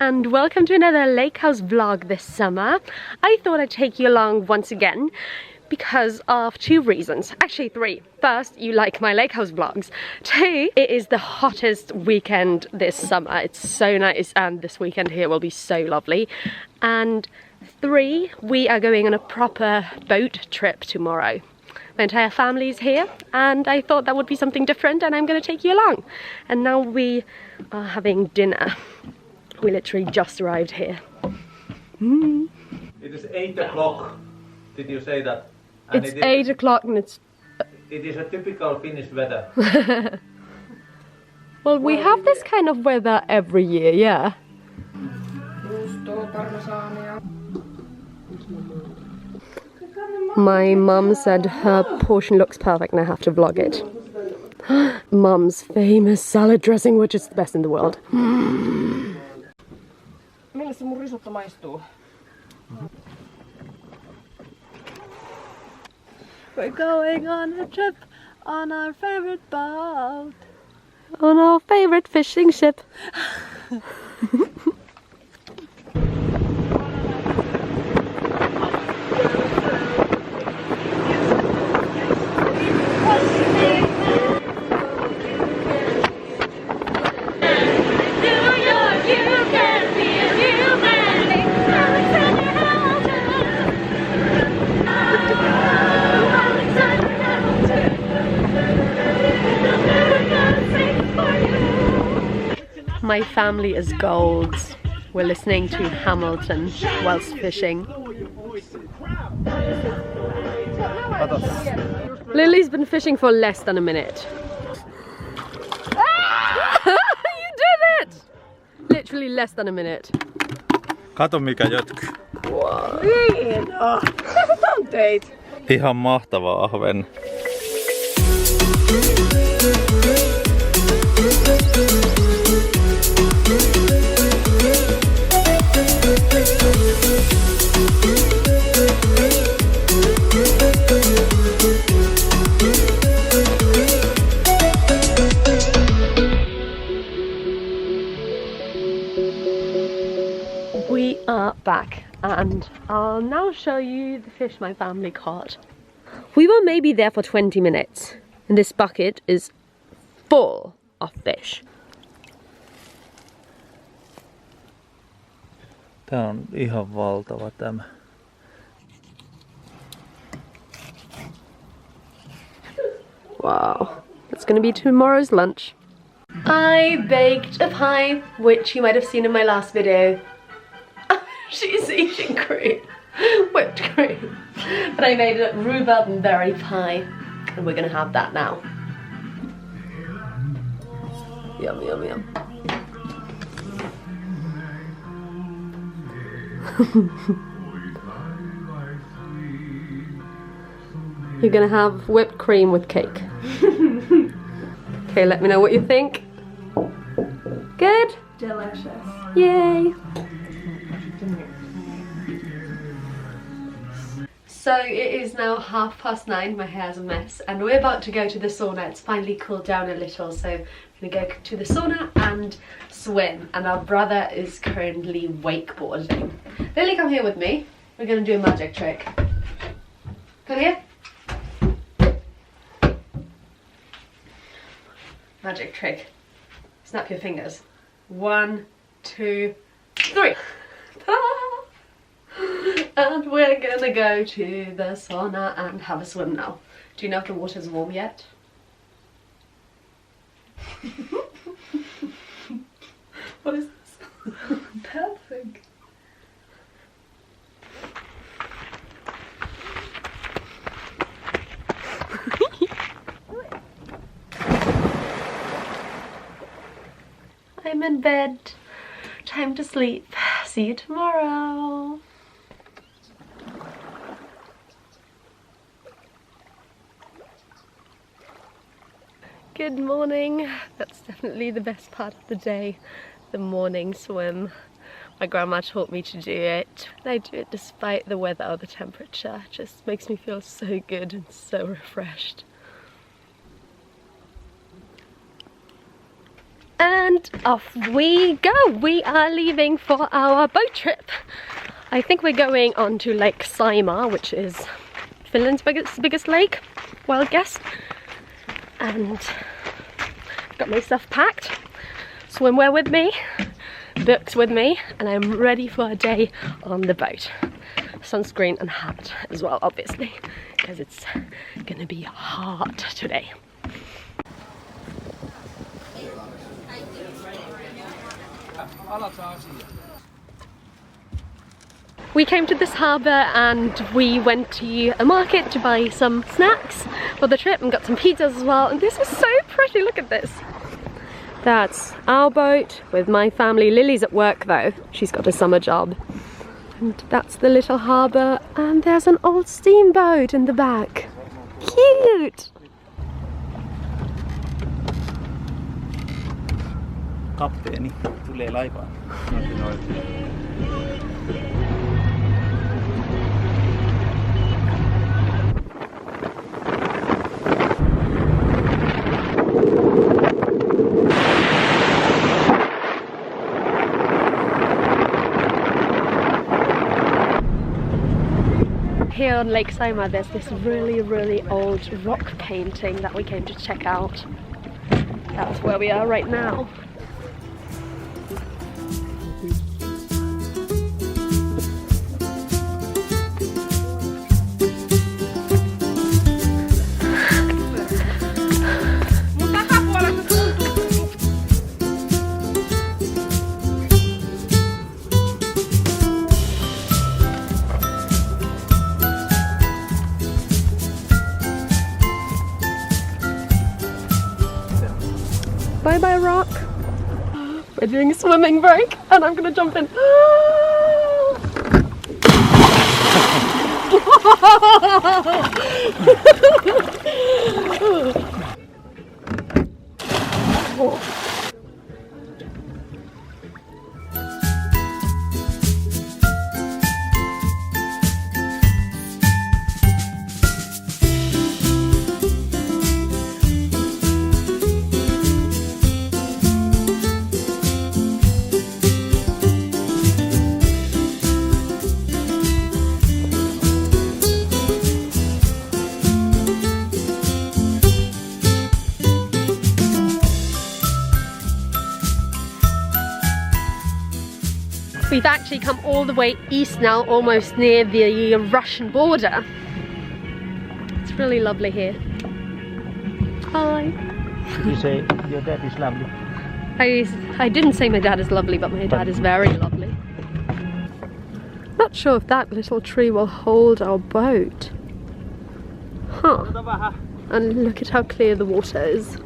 and welcome to another lake house vlog this summer. I thought I'd take you along once again because of two reasons, actually three. First, you like my lake house vlogs. Two, it is the hottest weekend this summer. It's so nice and this weekend here will be so lovely. And three, we are going on a proper boat trip tomorrow. My entire family is here and I thought that would be something different and I'm going to take you along. And now we are having dinner. We literally just arrived here. It is 8 o'clock. Did you say that? And it's 8 o'clock and it's... It is a typical Finnish weather. Well, we have this kind of weather every year, yeah. My mum said her portion looks perfect and I have to vlog it. Mum's famous salad dressing, which is the best in the world. Millä se mun risotto maistuu? We're going on a trip on our favorite boat. On our favorite fishing ship. My family is gold. We're listening to Hamilton whilst fishing. Lily's been fishing for less than a minute. You did it! Literally less than a minute. Kato mikä jötky. Wow. Ihan mahtava ahven. We are back and I'll now show you the fish my family caught. We were maybe there for 20 minutes and this bucket is full of fish. Tää on ihan valtava tämä. Wow, that's gonna be tomorrow's lunch. I baked a pie, which you might have seen in my last video. She's eating cream, whipped cream. But I made a rhubarb and berry pie, and we're gonna have that now. Yum, yum, yum. You're gonna have whipped cream with cake. Okay, let me know what you think. Good? Delicious. Yay! So it is now 9:30, my hair's a mess, and we're about to go to the sauna. It's finally cooled down a little, so I'm gonna go to the sauna and swim. And our brother is currently wakeboarding. Lily, come here with me. We're gonna do a magic trick. Come here. Magic trick. Snap your fingers. 1, 2, 3. And we're gonna go to the sauna and have a swim now. Do you know if the water's warm yet? What is this? Perfect. I'm in bed. Time to sleep. See you tomorrow. Good morning. That's definitely the best part of the day, the morning swim. My grandma taught me to do it. And I do it despite the weather or the temperature. It just makes me feel so good and so refreshed. And off we go. We are leaving for our boat trip. I think we're going on to Lake Saimaa, which is Finland's biggest lake, wild guess. And got my stuff packed, swimwear with me, books with me, and I'm ready for a day on the boat. Sunscreen and hat as well, obviously, because it's gonna be hot today. We came to this harbour and we went to a market to buy some snacks for the trip and got some pizzas as well, and this is so pretty, look at this. That's our boat with my family. Lily's at work though, she's got a summer job. And that's the little harbour, and there's an old steamboat in the back. Cute! Kapteeni tulee laivaan. Here on Lake Saimaa there's this really old rock painting that we came to check out. That's where we are right now. Bye bye rock. We're doing a swimming break and I'm gonna jump in. We've actually come all the way east now, almost near the Russian border. It's really lovely here. Hi. You say your dad is lovely. I didn't say my dad is lovely, but my dad is very lovely. Not sure if that little tree will hold our boat. Huh. And look at how clear the water is.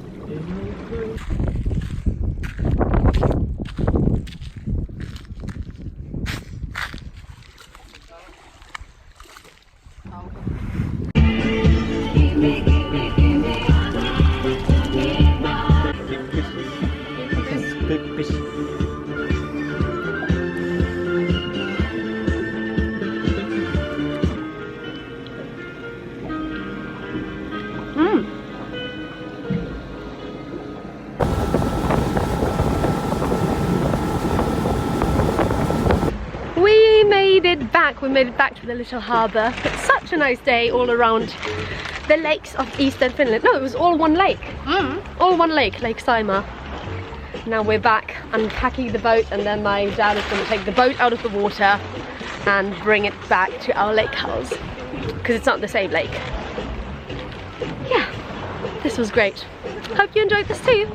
We made it back to the little harbour. It's such a nice day all around the lakes of Eastern Finland. No, it was all one lake. All one lake, Lake Saimaa. Now we're back unpacking the boat, and then my dad is going to take the boat out of the water and bring it back to our lake house, because it's not the same lake. Yeah, this was great. Hope you enjoyed this too.